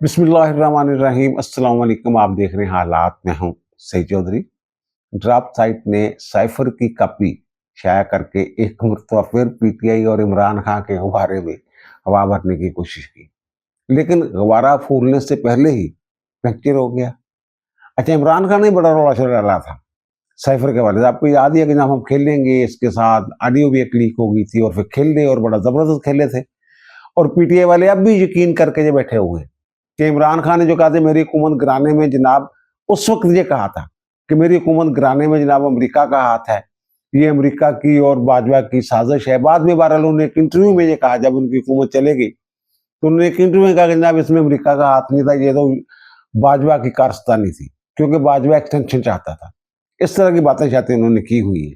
बिस्मिल्लाहिर्रहमानिर्रहीम। अस्सलाम वालेकुम। आप देख रहे हैं हालात में हूँ सईद चौधरी। ड्राफ्ट साइट ने साइफर की कॉपी शाया करके एक मरतबा फिर पीटीआई और इमरान खान के गुब्बारे में हवा भरने की कोशिश की, लेकिन गुब्बारा फूलने से पहले ही फ्रैक्चर हो गया। अच्छा, इमरान खान ने बड़ा रौला चला डाला था साइफर के बारे में। आपको याद ही है कि जब हम खेलेंगे इसके साथ ऑडियो भी एक लीक हो गई थी और फिर खेले और बड़ा जबरदस्त खेले थे। और पीटीआई वाले अब भी यकीन करके जो बैठे हुए हैं कि इमरान खान ने जो कहा था मेरी हुकूमत गिराने में जनाब, उस वक्त ये कहा था कि मेरी हुकूमत गिराने में जनाब अमेरिका का हाथ है, ये अमेरिका की और बाजवा की साजिश है। बाद में बहरहाल उन्होंने एक इंटरव्यू में ये कहा, जब उनकी हुकूमत चलेगी तो उन्होंने एक इंटरव्यू में कहा कि जनाब इसमें अमेरिका का हाथ नहीं था, ये तो बाजवा की कारस्तानी थी, क्योंकि बाजवा एक्सटेंशन चाहता था। इस तरह की बातें शायद उन्होंने की हुई है।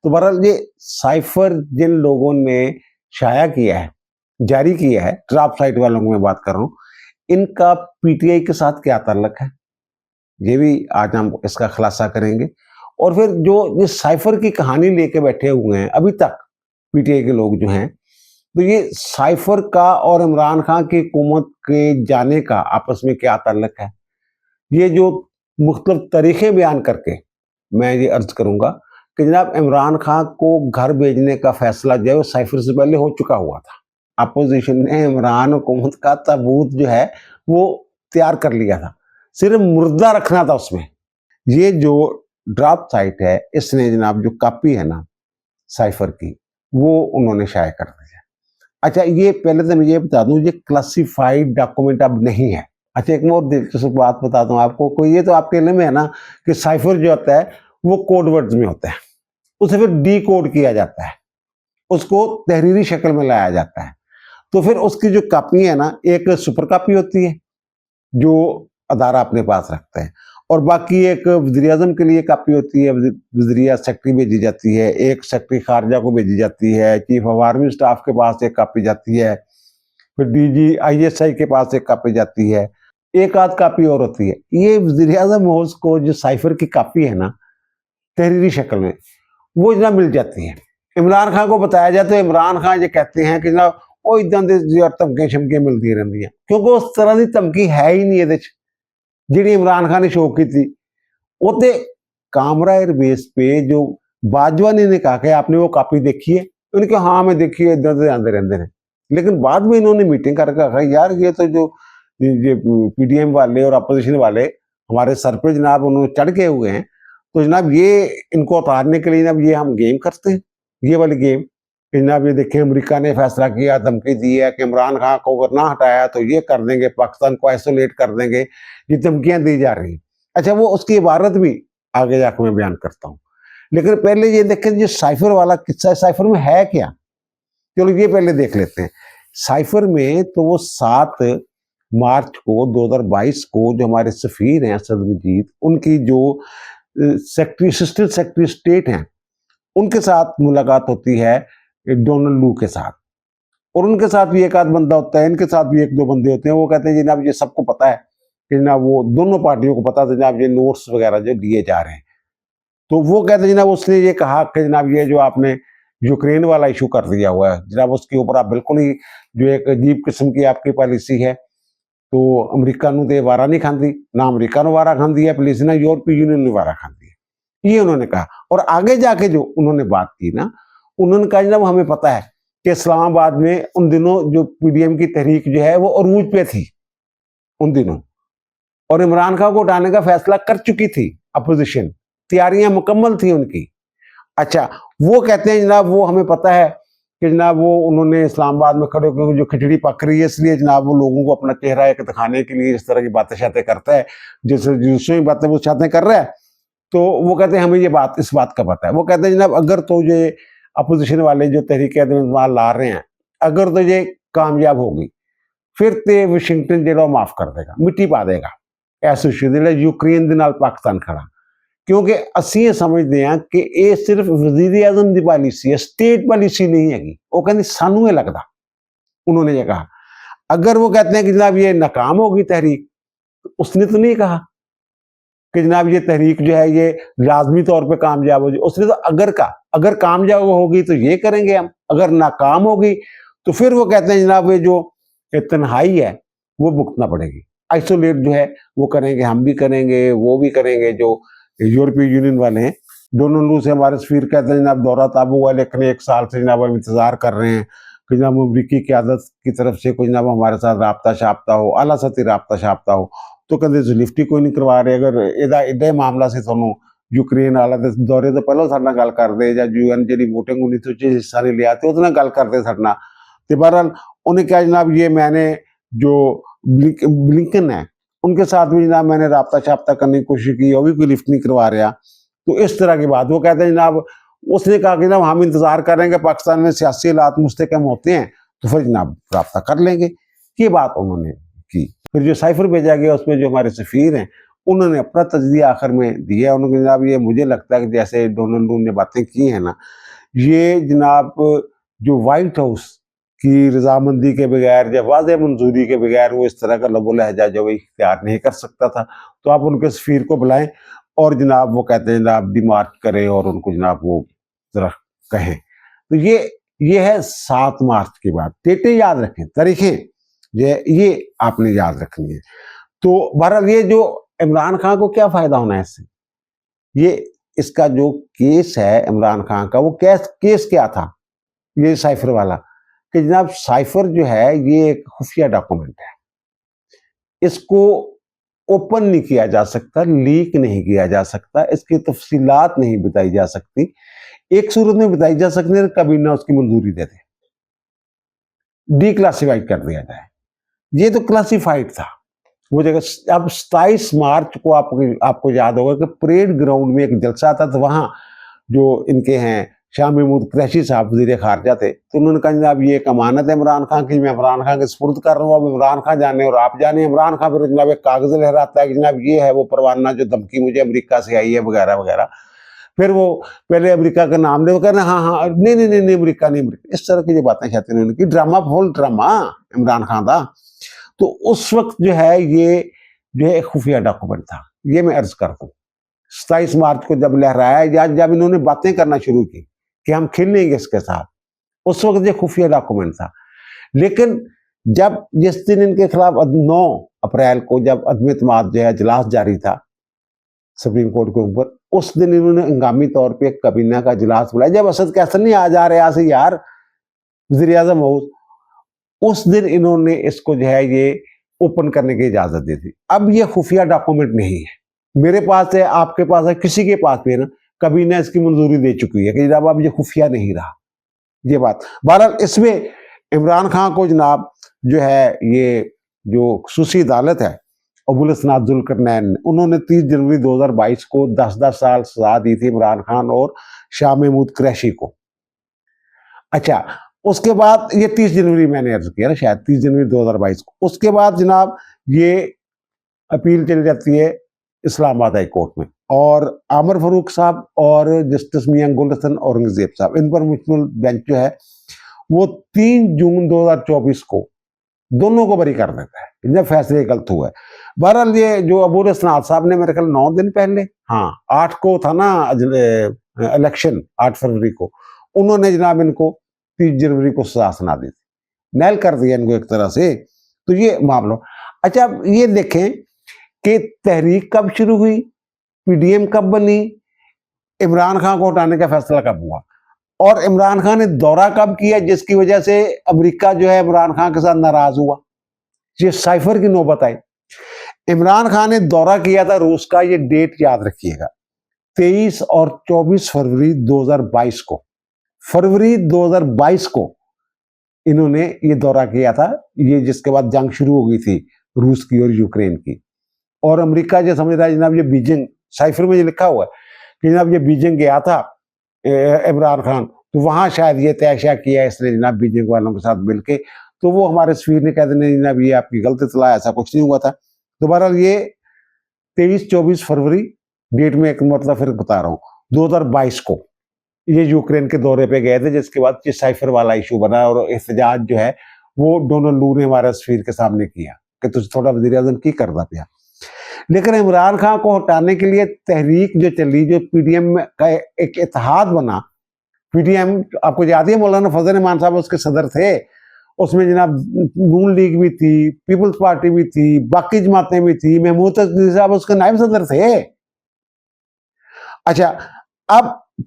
तो बहरहाल ये साइफर जिन लोगों ने शाया किया है, जारी किया है, ड्राफ्ट साइट वालों की मैं बात कर रहा हूँ, इनका पीटीआई के साथ क्या ताल्लुक है, ये भी आज हम इसका खुलासा करेंगे। और फिर जो साइफर की कहानी लेके बैठे हुए हैं अभी तक पीटीआई के लोग जो हैं, तो ये साइफर का और इमरान खान की हुकूमत के जाने का आपस में क्या ताल्लुक है, ये जो मुख्तलिफ तरीके बयान करके मैं ये अर्ज करूंगा कि जनाब इमरान खान को घर भेजने का फैसला जो है वो साइफर से पहले हो चुका हुआ था। अपोजिशन ने इमरान हुकूमत का ताबूत जो है वो तैयार कर लिया था, सिर्फ मुर्दा रखना था उसमें। ये जो ड्राफ्ट साइट है इसने जनाब जो कॉपी है ना साइफर की, वो उन्होंने शाया कर दिया। अच्छा, ये पहले तो मैं ये बता दूं, ये क्लासिफाइड डॉक्यूमेंट अब नहीं है। अच्छा, एक और दिलचस्प बात बता दूं आपको, कोई ये तो आपके इल्म में है ना कि साइफर जो होता है वो कोड वर्ड्स में होता है, उसे फिर डी कोड किया जाता है, उसको तहरीरी शक्ल में लाया जाता है। तो फिर उसकी जो कापी है ना, एक सुपर कापी होती है जो अदारा अपने पास रखता है, और बाकी एक वज़ीर आज़म के लिए कापी होती है, वज़ीरिया सेक्रेटरी भेजी जाती है, एक सेक्रेटरी खारजा को भेजी जाती है, चीफ ऑफ आर्मी स्टाफ के पास एक कापी जाती है, फिर डीजी आईएसआई के पास एक कापी जाती है, एक आध कापी और होती है। ये वज़ीर आज़म हाउस को जो साइफर की कापी है ना तहरीरी शक्ल में, वो जनाब मिल जाती है। इमरान खान को बताया जाए तो इमरान खान ये कहते हैं कि जनाब ਉਹ ਇਦਾਂ ਦੇ ਧਮਕੀਆਂ ਸ਼ਮਕੀਆਂ ਮਿਲਦੀਆਂ ਰਹਿੰਦੀਆਂ, ਕਿਉਂਕਿ ਉਸ ਤਰ੍ਹਾਂ ਦੀ ਧਮਕੀ ਹੈ ਹੀ ਨਹੀਂ ਇਹਦੇ 'ਚ ਜਿਹੜੀ ਇमरान खान ने शो की थी। वो तो कामरा एयरबेस पे जो बाजवा ने कहा कि आपने वो कापी देखी है, उन्होंने कहा हाँ मैं देखी है, इधर से आते रहते हैं। लेकिन बाद में इन्होंने मीटिंग करके कहा यार ये तो जो ये पीडीएम वाले और अपोजिशन वाले हमारे सर पे जनाब उन्होंने चढ़ के हुए हैं, तो जनाब ये इनको उतारने के लिए जनाब ये हम गेम करते हैं, ये वाली गेम। जनाब ये देखें अमेरिका ने फैसला किया, धमकी दी है कि इमरान खान को अगर ना हटाया तो ये कर देंगे, पाकिस्तान को आइसोलेट कर देंगे, ये धमकियां दी जा रही हैं। अच्छा, वो उसकी इबारत भी आगे जाकर मैं बयान करता हूँ, लेकिन पहले ये देखें जो साइफर वाला किस्सा है, साइफर में है क्या, चलो ये पहले देख लेते हैं। साइफर में तो वो 7 मार्च को 2022 को जो हमारे सफीर हैं असद मजीद, उनकी जो सेक्रेटरी असिस्टेंट सेक्रेटरी स्टेट हैं, उनके साथ मुलाकात होती है डोनाल्ड लू के साथ, और उनके साथ भी एक आध बंदा होता है, इनके साथ भी एक दो बंदे होते हैं। वो कहते हैं जनाब ये सबको पता है कि जनाब वो दोनों पार्टियों को पता था जनाब ये नोट्स वगैरह जो दिए जा रहे हैं। तो वो कहते हैं जनाब उसने ये कहा कि जनाब ये जो आपने यूक्रेन वाला इशू कर दिया हुआ है जनाब, उसके ऊपर आप बिल्कुल ही जो एक अजीब किस्म की आपकी पॉलिसी है, तो अमरीका नूं ते वारा नहीं खाती, ना अमरीका ने वारा खाती है पॉलिसी, ना यूरोपीय यूनियन ने वारा खाती है, ये उन्होंने कहा। और आगे जाके जो उन्होंने बात की ना, उन्होंने कहा जनाब हमें पता है कि इस्लामाबाद में उन दिनों जो पीडीएम की तहरीक जो है वो अरूज पे थी उन दिनों, और इमरान खान को उठाने का फैसला कर चुकी थी अपोजिशन, तैयारियां मुकम्मल थी उनकी। अच्छा, वो कहते हैं जनाब वो हमें पता है कि जनाब वो उन्होंने इस्लामाबाद में खड़े होकर जो खिचड़ी पक रही है, इसलिए जनाब वो लोगों को अपना चेहरा एक दिखाने के लिए इस तरह की बातें शातें करता है, जैसे दूसरी बातें वो शातें कर रहा है। तो वो कहते हैं हमें ये बात इस बात का पता है। वो कहते हैं जनाब अगर तो ये अपोजिशन वाले जो तहरीक ला रहे हैं, अगर तो ये कामयाब होगी फिर तो वाशिंगटन जो माफ कर देगा, मिट्टी पा देगा ऐसा इशू जो यूक्रेन के नाल पाकिस्तान खड़ा, क्योंकि असी ये समझते हैं कि ये सिर्फ वजीर आजम की पॉलिसी है, स्टेट पॉलिसी नहीं हैगी। वो कहते सानू ये लगता, उन्होंने ये कहा। अगर वो कहते हैं कि जनाब ये नाकाम होगी तहरीक, तो उसने तो नहीं कहा कि जनाब ये तहरीक जो है ये लाजमी तौर पे कामयाब हो जाए, उसने तो अगर कहा अगर कामयाब होगी तो ये करेंगे हम, अगर नाकाम होगी तो फिर वो कहते हैं जनाब ये जो तन्हाई है वो भुगतना पड़ेगी। आइसोलेट जो है वो करेंगे, हम भी करेंगे, वो भी करेंगे, जो यूरोपीय यूनियन वाले हैं। डोनाल्ड से हमारे सफीर कहते हैं जनाब दौरा ताबू हुआ, लेकिन 1 साल से जनाब हम इंतजार कर रहे हैं कि जनाब अमरीकी क़यादत की तरफ से कोई जनाब हमारे साथ राब्ता शाब्ता हो, आला सतही राब्ता शाब्ता हो। तो कहते लिफ्ट ही कोई नहीं करवा रहे। अगर एदा मामला से थोनों यूक्रेन वाला दौरे तो पहले साढ़े गल करते, या यूएन जी वोटिंग होनी थी उससे हिस्सा नहीं लिया तो उसने गल करते साढ़े। तो बहरहाल उन्हें क्या जनाब, ये मैंने जो ब्लिंकन है उनके साथ भी जनाब मैंने राब्ता शाब्ता करने की कोशिश की, वो भी कोई लिफ्ट नहीं करवा रहा। तो इस तरह की बात वो कहते हैं जनाब, उसने कहा कि जनाब हम इंतजार कर रहे हैं कि पाकिस्तान में सियासी हालात मुस्तकम होते हैं तो फिर जनाब राब्ता कर लेंगे। ये बात उन्होंने की। फिर जो साइफर भेजा गया उसमें जो हमारे सफीर हैं उन्होंने अपना तजदिया आखिर में दिया। उन्होंने जनाब ये मुझे लगता है कि जैसे डोनाल्ड ने बातें की हैं ना, ये जनाब जो वाइट हाउस की रजामंदी के बगैर या वाज़ेह मंजूरी के बगैर वो इस तरह का लबो लहजा जो वो इख्तियार नहीं कर सकता था। तो आप उनके सफीर को बुलाएं और जनाब वो कहते हैं जनाब डिमार्क करें और उनको जनाब वो जरा कहें। तो ये है 7 मार्च की बात। डेटें याद रखें, तारीखें ये आपने याद रखनी है। तो बहरहाल ये जो इमरान खान को क्या फायदा होना है इससे, ये इसका जो केस है इमरान खान का, वो केस क्या था ये साइफर वाला, कि जनाब साइफर जो है ये एक खुफिया डॉक्यूमेंट है, इसको ओपन नहीं किया जा सकता, लीक नहीं किया जा सकता, इसकी तफसीलात नहीं बताई जा सकती। एक सूरत में बताई जा सकती है, कभी ना उसकी मंजूरी दे दे, डीक्लासिफाइड कर दिया जाए। ये तो क्लासिफाइड था वो जगह। अब 27 मार्च को आपको याद होगा कि परेड ग्राउंड में एक जलसा था, तो वहां जो इनके हैं शाह महमूद कुरैशी साहब वज़ीर ख़ारजा थे, तो उन्होंने कहा जनाब ये एक अमानत है इमरान खान की, मैं इमरान खान के सुपुर्द कर रहा हूँ, अब इमरान खान जाने और आप जाने। इमरान खान फिर जनाब एक कागज़ लहराता है कि जनाब ये है वो परवाना जो धमकी मुझे अमेरिका से आई है वगैरह वगैरह। फिर वो पहले अमेरिका का नाम ले, वो कह रहे हाँ हाँ नहीं अमेरिका नहीं, अमेरिका, इस तरह की जो बातें कहते हैं उनकी, drama full drama Imran Khan का। तो उस वक्त जो है ये जो है एक खुफिया डॉक्यूमेंट था, ये मैं अर्ज करता हूँ। 27 मार्च को जब लहराया या जब इन्होंने बातें करना शुरू की कि हम खेलेंगे इसके साथ, उस वक्त ये खुफिया डॉक्यूमेंट था। लेकिन जब जिस दिन इनके खिलाफ 9 अप्रैल को जब अदम एतमाद जो है इजलास जारी था सुप्रीम कोर्ट के ऊपर, उस दिन इन्होंने हंगामी तौर पे एक कैबिनेट का इजलास बुलाया। जब असद कैसर नहीं आ जा रहा से यार वज़ीर आज़म हाउस, उस दिन इन्होंने इसको जो है ये ओपन करने की इजाजत दी थी। अब ये खुफिया डॉक्यूमेंट नहीं है, मेरे पास है, आपके पास है, किसी के पास भी है ना, कैबिनेट इसकी मंजूरी दे चुकी है कि जनाब अब ये खुफिया नहीं रहा ये बात। बहरहाल इसमें इमरान खान को जनाब जो है ये जो खुसूसी अदालत है अबुल हसन जुल्करनैन, उन्होंने 30 जनवरी 2022 को 10-10 साल सजा दी थी इमरान खान और शाह महमूद कुरैशी को। अच्छा, उसके बाद ये 30 जनवरी मैंने अर्ज किया ना, शायद 30 जनवरी 2022 को। उसके बाद जनाब ये अपील चली जाती है इस्लामाबाद हाई कोर्ट में, और आमिर फारूक साहब और जस्टिस मियां गुलहसन औरंगजेब साहब, इन पर मुश्तमिल बेंच जो है वो 3 जून 2024 को दोनों को बरी कर देता है जब फैसले गलत हुआ है। बहरहाल ये जो अबूल हसन साहब ने मेरे ख्याल 9 दिन पहले, हाँ 8 को था ना इलेक्शन, 8 फरवरी को, उन्होंने जनाब इनको 30 जनवरी को सजा सुना दी थी, नैल कर दिया इनको एक तरह से। तो ये मामला। अच्छा, अब ये देखें कि तहरीक कब शुरू हुई, पीडीएम कब बनी, इमरान खान को हटाने का फैसला कब हुआ, और इमरान खान ने दौरा कब किया जिसकी वजह से अमेरिका जो है इमरान खान के साथ नाराज हुआ। ये साइफर की नौबत आई। इमरान खान ने दौरा किया था रूस का, ये डेट याद रखिएगा, 23 और 24 फरवरी 2022 को। फरवरी 2022 को इन्होंने ये दौरा किया था, ये जिसके बाद जंग शुरू हो गई थी रूस की और यूक्रेन की। और अमेरिका जो समझ रहा है जनाब ये बीजिंग, साइफर में ये लिखा हुआ है कि जनाब ये बीजिंग गया था इमरान खान, तो वहां शायद ये तय किया इसने जनाब बीजिंग वालों के साथ मिलके। तो वो हमारे सफीर ने कह देने जनाब ये आपकी गलत इतला, ऐसा कुछ नहीं हुआ था। तो बहरहाल ये 23-24 फरवरी डेट में एक मतलब फिर बता रहा हूँ 2022 को ये यूक्रेन के दौरे पे गए थे, जिसके बाद ये साइफर वाला इशू बना और एहतजाज जो है वो डोनाल्ड ने हमारे सफीर के सामने किया कि तुझे थोड़ा वज़ीर आज़म की करदा पिया। लेकिन इमरान खान को हटाने के लिए तहरीक जो चली, जो पीडीएम का एक इत्तेहाद बना, पीडीएम आपको याद है मौलाना फजल रहमान साहब उसके सदर थे, उसमें जनाब नून लीग भी थी, पीपल्स पार्टी भी थी, बाकी जमातें भी थी, महमूद तस्लीम साहब उसके नायब सदर थे। अच्छा, अब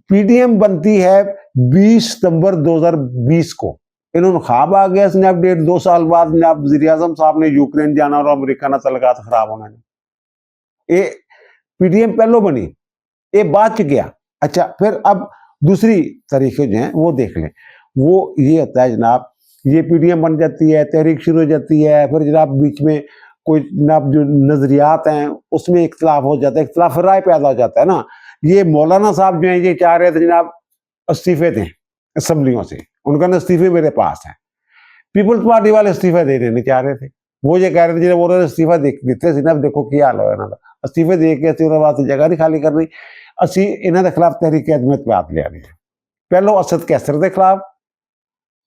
पीडीएम बनती है 20 सितंबर 2020 को। इन्होंने ख्वाब आ गया स्नैप डेट 2 साल बाद जनाब वज़ीर आज़म साहब ने यूक्रेन जाना और अमेरिका ना तलकात खराब होने ये पीडीएम पहलो बनी, ये बाद च गया। अच्छा, फिर अब दूसरी तरीके जो हैं वो देख लें। वो ये होता है जनाब, ये पीडीएम बन जाती है, तहरीक शुरू हो जाती है, फिर जनाब बीच में कोई जनाब जो नजरियात हैं उसमें इख्तलाफ हो जाता है, इख्तलाफ राय पैदा हो जाता है ना। ये मौलाना साहब जो हैं ये चाह रहे थे जनाब इस्तीफे दें असम्बलियों से, उनका ना इस्तीफे मेरे पास है। पीपल्स पार्टी वाले इस्तीफा देने नहीं चाह रहे थे, वो ये कह रहे थे वो इस्तीफा देते थे ना, देखो क्या हाल हो इन्हों का इस्तीफे दे के वास्ते जगह नहीं खाली करनी, ਅਸੀਂ ਇਹਨਾਂ ਦੇ ਖਿਲਾਫ ਤਹਿਰੀਕ ਅਦਮਤ ਬਾਤ ਲਿਆ ਰਹੀ ਹੈ। ਪਹਿਲੋਂ ਅਸਦ ਕੈਸਰ ਦੇ ਖਿਲਾਫ,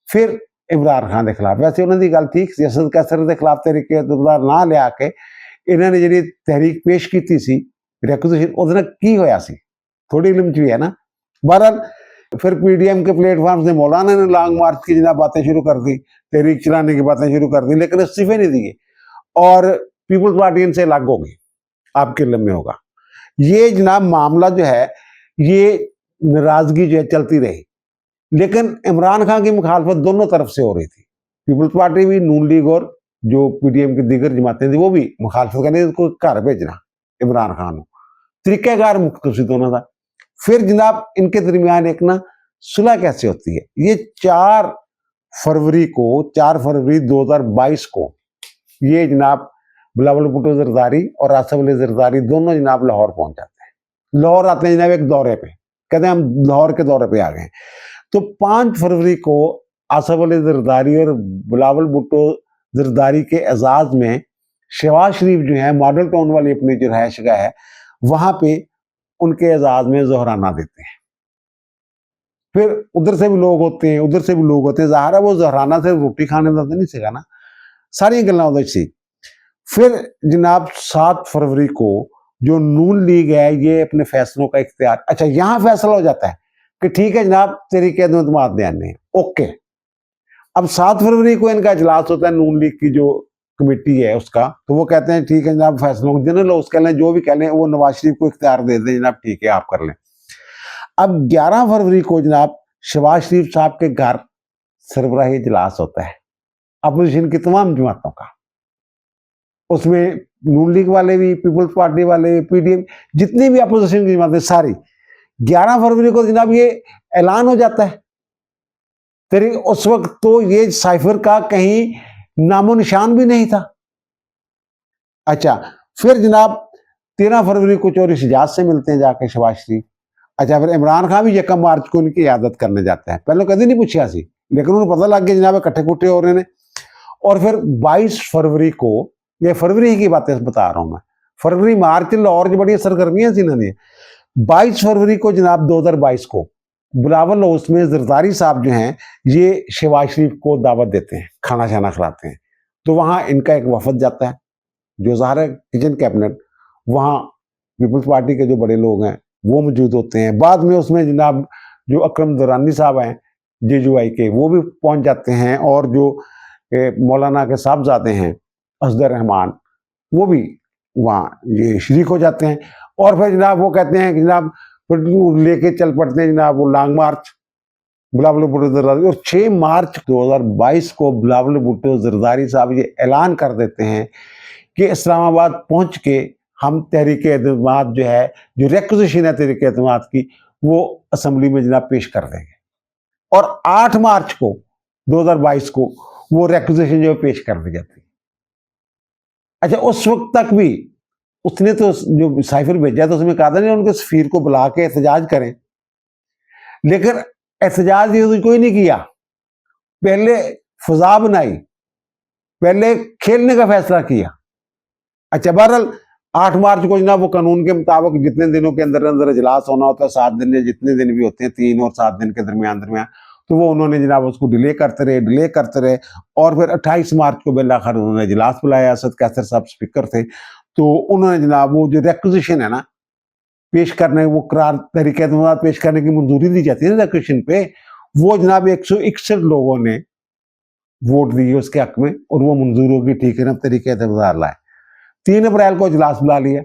ਫਿਰ ਇਮਰਾਨ ਖਾਨ ਦੇ ਖਿਲਾਫ। ਵੈਸੇ ਉਹਨਾਂ ਦੀ ਗੱਲ ਠੀਕ ਸੀ, ਅਸਦ ਕੈਸਰ ਦੇ ਖਿਲਾਫ ਤਹਿਰੀਕ ਅਦਮਤ ਨਾ ਲਿਆ ਕੇ ਇਹਨਾਂ ਨੇ ਜਿਹੜੀ ਤਹਿਰੀਕ ਪੇਸ਼ ਕੀਤੀ ਸੀ ਰਿਕੁਜ਼ੀਸ਼ਨ, ਉਹਦੇ ਨਾਲ ਕੀ ਹੋਇਆ ਸੀ थोड़ी इलम च भी है ना। बहरहाल फिर पीडीएम के प्लेटफॉर्म से मौलाना ने लॉन्ग मार्च की जनाब बातें शुरू कर दी, तहरीक चलाने की बातें शुरू कर दी, लेकिन इस्तीफे नहीं दिए और पीपल्स पार्टी इनसे अलग होगी, आपके इलम में होगा। ये जनाब मामला जो है ये नाराजगी जो है चलती रही, लेकिन इमरान खान की मुखालफत दोनों तरफ से हो रही थी। पीपल्स पार्टी भी, नून लीग और जो पीडीएम की दीगर जमातें थी वो भी मुखालफत करने, उसको घर भेजना इमरान खान को, तरीक़ाकार मुख्तलिफ सी दोनों का। फिर जनाब इनके दरमियान एक ना सुलह कैसे होती है, ये 4 फरवरी 2022 को ये जनाब बिलावल भुट्टो जरदारी और आसिफ अली जरदारी दोनों जनाब लाहौर पहुंच जाते हैं। लाहौर आते हैं जनाब एक दौरे पे, कहते हैं हम लाहौर के दौरे पे आ गए। तो 5 फरवरी को आसिफ अली जरदारी और बिलावल भुट्टो जरदारी के एजाज में शहबाज शरीफ जो है मॉडल टाउन वाली अपनी जो रहायश गाह है वहां पे उनके एजाज में ज़ोहराना देते हैं। फिर उधर से भी लोग होते हैं, उधर से भी लोग होते हैं, ज़ाहिर है वो ज़ोहराना सिर्फ रोटी खाने का तो नहीं सीखा ना, सारी गल्लां उधर सी। फिर जनाब 7 फरवरी को जो नून लीग है ये अपने फैसलों का इख्तियार, अच्छा यहाँ फैसला हो जाता है कि ठीक है जनाब तहरीक अदमत देने ओके। अब 7 फरवरी को इनका इजलास होता है नून लीग की जो कमेटी है उसका, तो वो कहते हैं ठीक है जनाब फैसलों को जिन्हें लोग कह लें, जो भी कह लें वो नवाज शरीफ को इख्तियार दे दें जनाब, ठीक है आप कर लें। अब 11 फरवरी को जनाब शहबाज शरीफ साहब के घर सरबराही इजलास होता है अपोजिशन की तमाम जमातों का, उसमें नून लीग वाले भी, पीपल्स पार्टी वाले भी, पीडीएम जितनी भी अपोजिशन की जमातें सारी। 11 फरवरी को जनाब ये ऐलान हो जाता है। तेरे उस वक्त तो ये साइफर का कहीं नामो निशान भी नहीं था। अच्छा, फिर जनाब 13 फरवरी को चौधरी शहजाद से मिलते हैं जाके शहबाज शरीफ। अच्छा, फिर इमरान खान भी 1 मार्च को उनकी इयादत करने जाता है। पहले कभी नहीं पूछा सी, लेकिन उन्हें पता लग गया जनाब इकट्ठे कुट्ठे हो रहे हैं। और फिर 22 फरवरी को, ये फरवरी की बातें बता रहा हूं मैं, फरवरी मार्च लाहौर की बड़ी सरगर्मियां थी इन्होंने। 22 फरवरी को जनाब 2022 को बिलावल हाउस में जरदारी साहब जो हैं ये शहबाज शरीफ को दावत देते हैं, खाना शाना खिलाते हैं। तो वहाँ इनका एक वफद जाता है जो ज़ाहिर है किचन कैबिनेट, वहाँ पीपल्स पार्टी के जो बड़े लोग हैं वो मौजूद होते हैं। बाद में उसमें जनाब जो अकरम दुरानी साहब हैं जेजुआई के, वो भी पहुँच जाते हैं, और जो मौलाना के साहबजादे हैं असदर रहमान वो भी वहाँ ये शरीक हो जाते हैं। और फिर जनाब वो कहते हैं कि जनाब फिर लेके चल पड़ते हैं जनाब वो लॉन्ग मार्च बिलावल भुट्टो जरदारी। और 6 मार्च 2022 को बिलावल भुट्टो जरदारी साहब ये ऐलान कर देते हैं कि इस्लामाबाद पहुंच के हम तहरीक एतमाद जो है, जो रिक्विजिशन है तहरीक एतमाद की, वो असम्बली में जनाब पेश कर देंगे। और 8 मार्च को 2022 को वो रिक्विजिशन जो पेश कर दी जाती है। अच्छा, उस वक्त तक भी उसने तो जो साइफर भेजा तो उसमें कहा था नहीं उनके सफीर को बुला के एहतजाज करें, लेकिन एहतजाज ये कोई नहीं किया। पहले फजा बनाई, पहले खेलने का फैसला किया। अच्छा, बहरहाल 8 मार्च को जनाब वो कानून के मुताबिक जितने दिनों के अंदर अंदर इजलास होना होता है, 7 दिन या जितने दिन भी होते हैं, 3 और 7 दिन के दरमियान, तो वो उन्होंने जनाब उसको डिले करते रहे। और फिर 28 मार्च को बिलाखिर उन्होंने इजलास बुलाया। असद कैसर साहब स्पीकर थे, तो उन्होंने जनाब वो जो रिक्विजिशन है ना पेश करने, वो करार तहरीक एतमाद पेश करने की मंजूरी दी जाती है ना रिक्विजिशन पे, वो जनाब 161 लोगों ने वोट दिए उसके हक में और वो मंजूर होगी, ठीक है ना, तरीके से बाजार लाए। 3 अप्रैल को इजलास बुला लिया।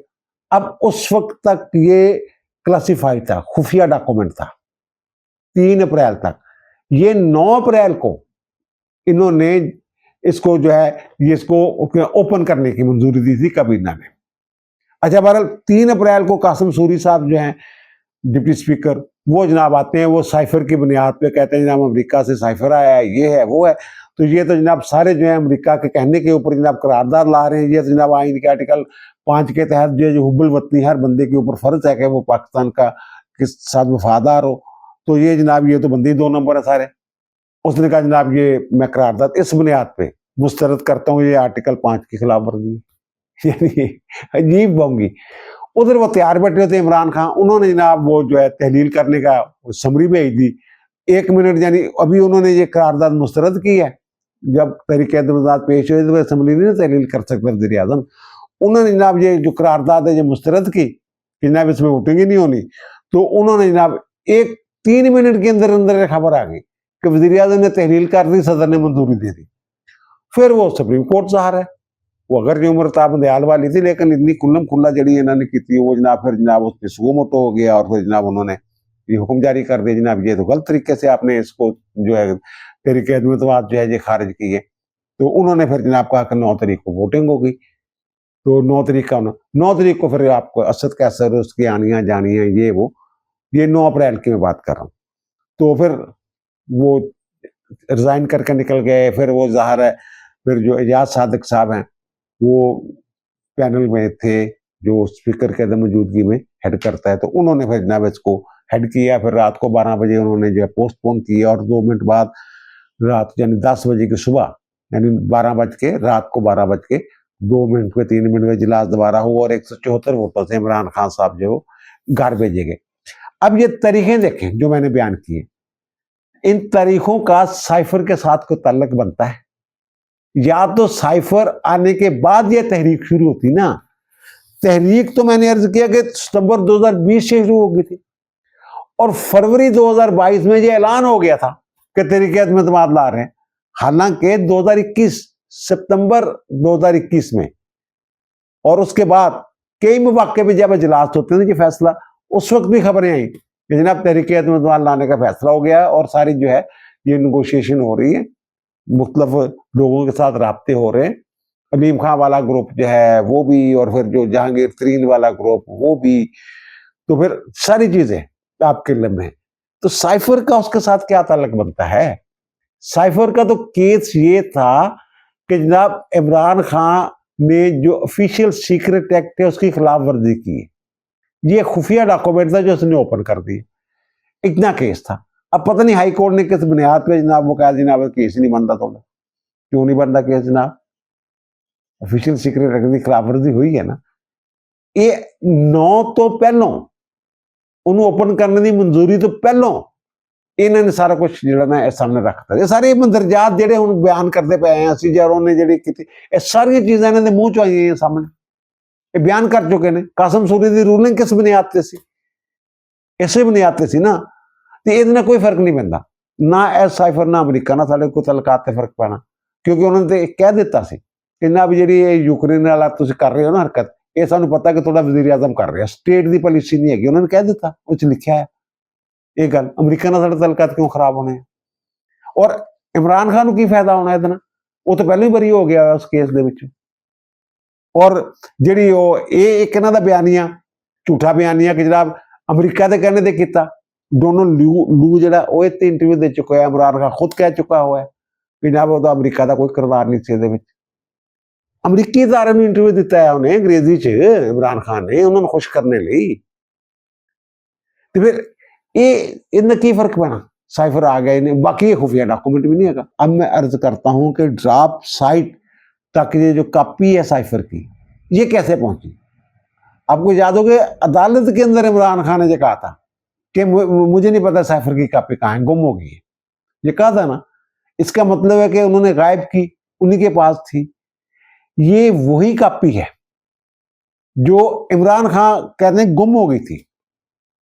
अब उस वक्त तक ये क्लासिफाइड था, खुफिया डॉक्यूमेंट था 3 अप्रैल तक। ये 9 अप्रैल को इन्होंने इसको जो है ये इसको ओपन करने की मंजूरी दी थी काबीना ने। अच्छा, बहरहाल 3 अप्रैल को कासिम सूरी साहब जो हैं डिप्टी स्पीकर, वो जनाब आते हैं, वो साइफर की बुनियाद पे कहते हैं जनाब अमेरिका से साइफर आया है, ये है वो है। तो ये तो जनाब सारे जो है अमेरिका के कहने के ऊपर जनाब करारदाद ला रहे हैं। ये तो जनाब आइन के आर्टिकल 5 के तहत जो हुब्बुल वतनी हर बंदे के ऊपर फर्ज है कि वो पाकिस्तान का के साथ वफादार हो। तो ये जनाब ये तो बंदे 2 नंबर है सारे। उसने कहा जनाब ये मैं करारदाद इस बुनियाद पे मुस्तरद करता हूँ, ये आर्टिकल 5 की खिलाफ वर्जी। यानी अजीब होंगी। उधर वो तैयार बैठे थे इमरान खान, उन्होंने जनाब वो जो है तहलील करने का समरी भेज दी 1 मिनट, यानी अभी उन्होंने ये करारदाद मुस्तरद की है। जब तहरीक इंसाफ पेश हुई तो असम्बली नहीं तहलील कर सकते वज़ीर आज़म। उन्होंने जनाब ये जो करारदाद है ये मुस्तरद की कि जनाब इसमें वोटिंग ही नहीं होनी। तो उन्होंने जनाब 3 मिनट के अंदर अंदर खबर आ गई कि वज़ीर आज़म ने तहलील कर दी, सदर ने मंजूरी दे दी। फिर वो सुप्रीम कोर्ट ज़ाहिर है वो अगर जो उम्र ताब दयाल वाली थी, लेकिन इतनी खुल्लम खुल्ला जड़ी इन्होंने की थी वो जनाब फिर जनाब उस पर सुमोटो हो गया और फिर जनाब उन्होंने ये हुक्म जारी कर दिया जनाब ये तो गलत तरीके से आपने इसको जो है तरीके अदमतवाद जो है ये खारिज की है। तो उन्होंने फिर जनाब कहा कि 9 तारीख को वोटिंग होगी। तो 9 तारीख का 9 तारीख को फिर आपको असद कैसर उसकी आनियाँ जानियाँ ये वो, ये 9 अप्रैल की मैं बात कर रहा हूँ। तो फिर वो रिजाइन करके निकल गए। फिर वो ज़ाहिर है फिर जो एजाज सादिक साहब हैं वो पैनल में थे जो स्पीकर के मौजूदगी में हेड करता है, तो उन्होंने फिर जनाब इसको हेड किया। फिर रात को 12 बजे उन्होंने जो है पोस्टपोन किया और 2 मिनट बाद रात यानी 10 बजे की सुबह यानी 12 बज के रात को 12 बज के 2 मिनट में 3 मिनट में इजलास दोबारा हुआ और 174 वोटों से इमरान खान साहब जो घर भेजे गए। अब ये तरीके देखें जो मैंने बयान किए, इन तरीकों का साइफर के साथ कोई ताल्लुक बनता है? या तो साइफर आने के बाद ये तहरीक शुरू होती ना। तहरीक तो मैंने अर्ज किया कि सितंबर 2020 से शुरू हो गई थी और फरवरी 2022 में ये ऐलान हो गया था कि तहरीक में तबादला आ रहे हैं। हालांकि 2021 सितंबर 2021 में और उसके बाद कई मौके पर जब इजलास होते हैं कि फैसला, उस वक्त भी खबरें आई कि जनाब तहरीक में लाने का फैसला हो गया और सारी जो है ये नेगोशिएशन हो रही है, मुख्तलिफ लोगों के साथ राब्ते हो रहे हैं। अलीम खां वाला ग्रुप जो है वो भी और फिर जो जहांगीर तरीन वाला ग्रुप वो भी, तो फिर सारी चीजें आपके लम्हे हैं। तो साइफर का उसके साथ क्या ताल्लुक बनता है? साइफर का तो केस ये था कि जनाब इमरान खान ने जो ऑफिशियल सीक्रेट एक्ट है उसकी खिलाफ वर्जी की, ये खुफिया डॉक्यूमेंट था जो उसने ओपन कर दिए, इतना केस था। अब पता नहीं हाई कोर्ट ने किस बुनियाद पे जनाब वो कहा जनाब केस नहीं बनता, तो क्यों नहीं बनता केस जनाब? ऑफिशियल सीक्रेट एक्ट की खिलाफ वर्जी हुई है ना। ये 9 तो पहलों उन्होंने ओपन करने की मंजूरी तो पहलों इन्होंने सारा कुछ जो ना सामने रखता। ये सारे मंदरजात जेडे हुण बयान करते पे हैं असि जरों ने जेडी कीती, ये सारी चीज़ां इन्हां दे मूंह चों आईयां सामने, ये बयान कर चुके ने। कासिम सूरी दी रूलिंग किस बुनियाद ते सी? इसे बुनियाद ते सी ना। तो ये कोई फर्क नहीं पैंदा ना एस साइफर ना अमरीका ना साढ़े कोई तलकात ते फर्क पैना, क्योंकि उन्होंने तो कह दिता सी कि ना भी जी यूक्रेन वाला तुम कर रहे हो ना हरकत, ये सानू पता कि थोड़ा वजीर आजम कर रहा, स्टेट की पॉलिसी नहीं हैगी, उन्होंने कह दिता, उस लिखा है ये गल। अमरीका ना साढ़े तलकात क्यों खराब होने हैं? और इमरान खान की फायदा होना इतना, वो तो पहले ही बरी हो गया उस केस दे विच। और जी एक इन्हां दा बयानिया झूठा बयानिया कि जनाब अमरीका के कहने दे किता, दोनों लू जरा वो इंटरव्यू दे चुका है, इमरान खान खुद कह चुका हुआ है कि जनाब वो अमरीका का कोई किरदार नहीं से अमरीकी इदारे ने इंटरव्यू दिता है उन्हें अंग्रेजी च इमरान खान ने उन्होंने खुश करने लई। तो फिर ये इनका की फर्क पैना? साइफर आ गए ने, बाकी ये खुफिया डॉक्यूमेंट भी नहीं है। अब मैं अर्ज करता हूं कि ड्राफ्ट साइट तक ये जो कॉपी है साइफर की ये कैसे पहुंची? आपको याद हो गया अदालत के अंदर इमरान खान ने ये कहा था कि मुझे नहीं पता साइफर की कॉपी कहाँ है, गुम हो गई है, ये कहा था ना। इसका मतलब है कि उन्होंने गायब की, उन्हीं के पास थी। ये वही कॉपी है जो इमरान खान कहते हैं गुम हो गई थी।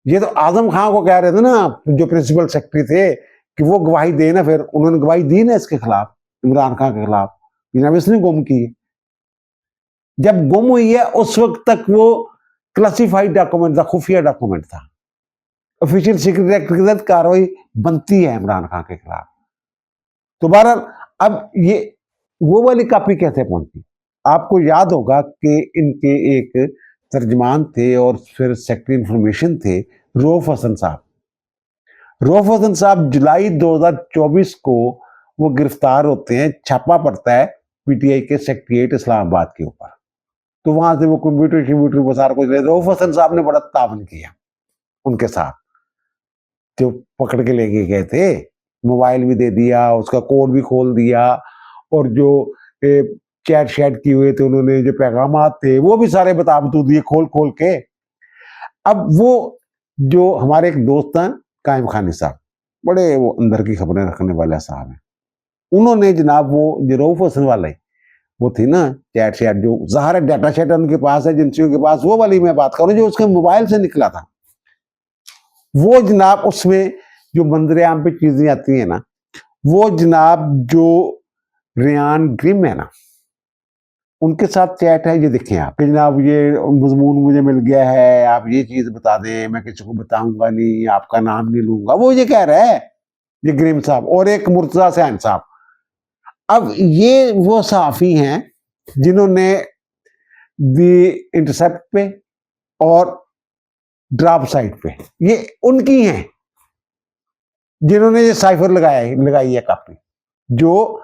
ये तो आजम खान को कह रहे थे ना जो प्रिंसिपल सेक्रेटरी थे कि वो गवाही देना, फिर उन्होंने गवाही दी ना इसके खिलाफ। इमरान खान के खिलाफ, जनाब इसने गुम की है। जब गुम हुई है उस वक्त तक वो क्लासिफाइड डॉक्यूमेंट था, खुफिया डॉक्यूमेंट था। ऑफिशियल सीक्रेट एक्ट के तहत कार्रवाई बनती है इमरान खान के खिलाफ। तो बहरहाल अब ये वो वाली कॉपी कैसे पहुंची? आपको याद होगा कि इनके एक तर्जमान थे और फिर सेक्रेटरी इंफॉर्मेशन थे, रऊफ हसन साहब। रऊफ हसन साहब जुलाई 2024 को वो गिरफ्तार होते हैं, छापा पड़ता है पीटीआई के सेक्रेटरिएट इस्लामाबाद के ऊपर। तो वहां से वो कंप्यूटर वो सारा कुछ ले, रऊफ हसन साहब ने बड़ा तावन किया उनके साथ, जो पकड़ के लेके गए थे, मोबाइल भी दे दिया, उसका कोड भी खोल दिया, और जो चैट शैट किए हुए थे उन्होंने, जो पैगाम थे वो भी सारे बता दिए खोल खोल के। अब वो जो हमारे एक दोस्त हैं कायम खानी साहब, बड़े वो अंदर की खबरें रखने वाले साहब हैं, उन्होंने जनाब वो जो रऊफ हसन वाले वो थी ना चैट शैट, जो ज़ाहिर है डाटा शैट उनके पास है, एजेंसियों के पास, वो वाली मैं बात करूं जो उसके मोबाइल से निकला था, वो जनाब उसमें जो मंजरेआम पे चीजें आती है ना, वो जनाब जो रेयान ग्रिम है ना, उनके साथ चैट है, ये देखें आप कि जनाब ये मजमून मुझे मिल गया है, आप ये चीज बता दें, मैं किसी को बताऊंगा नहीं, आपका नाम नहीं लूंगा, वो ये कह रहा है, ये ग्रिम साहब और एक मुर्तजा सैन साहब। अब ये वो सहाफी हैं जिन्होंने दी इंटरसेप्ट पे और ड्रॉप साइट पे, ये उनकी हैं जिन्होंने ये साइफर लगाई है कापी, जो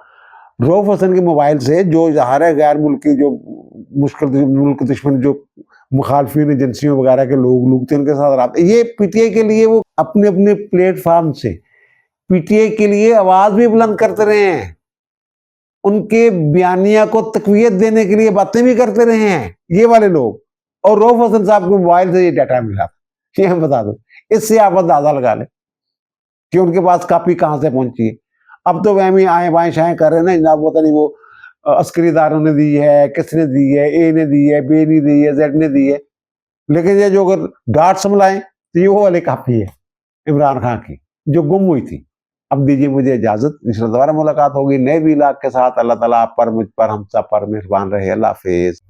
रऊफ हसन के मोबाइल से, जो ज़ाहिर है गैर मुल्की जो मुश्किल मुल्क दुश्मन जो मुखालफिन एजेंसियों वगैरह के लोग थे उनके साथ रहा, ये पीटीआई के लिए वो अपने अपने प्लेटफॉर्म से पीटीआई के लिए आवाज भी बुलंद करते रहे हैं, उनके बयानिया को तकवीयत देने के लिए बातें भी करते रहे हैं ये वाले लोग। और रऊफ हसन साहब के मोबाइल से ये डाटा मिला, ये हम बता दो, इससे आप अंदाजा लगा लें कि उनके पास कापी कहां से पहुंची है। अब तो वह भी आए बाएं शाएं कर रहे हैं ना जनाब, पता नहीं वो अस्करी इदारों ने दी है, किसने दी है, ए ने दी है, बी ने दी है, जेड ने दी है, लेकिन ये जो अगर डाट समलाएं तो ये वो वाली कापी है इमरान खान की जो गुम हुई थी। अब दीजिए मुझे इजाजत, इंशाल्लाह दोबारा मुलाकात होगी नए वीलॉग के साथ। अल्लाह ताला आप पर, मुझ पर, हम सब पर मेहरबान रहे। अल्लाह हाफिज।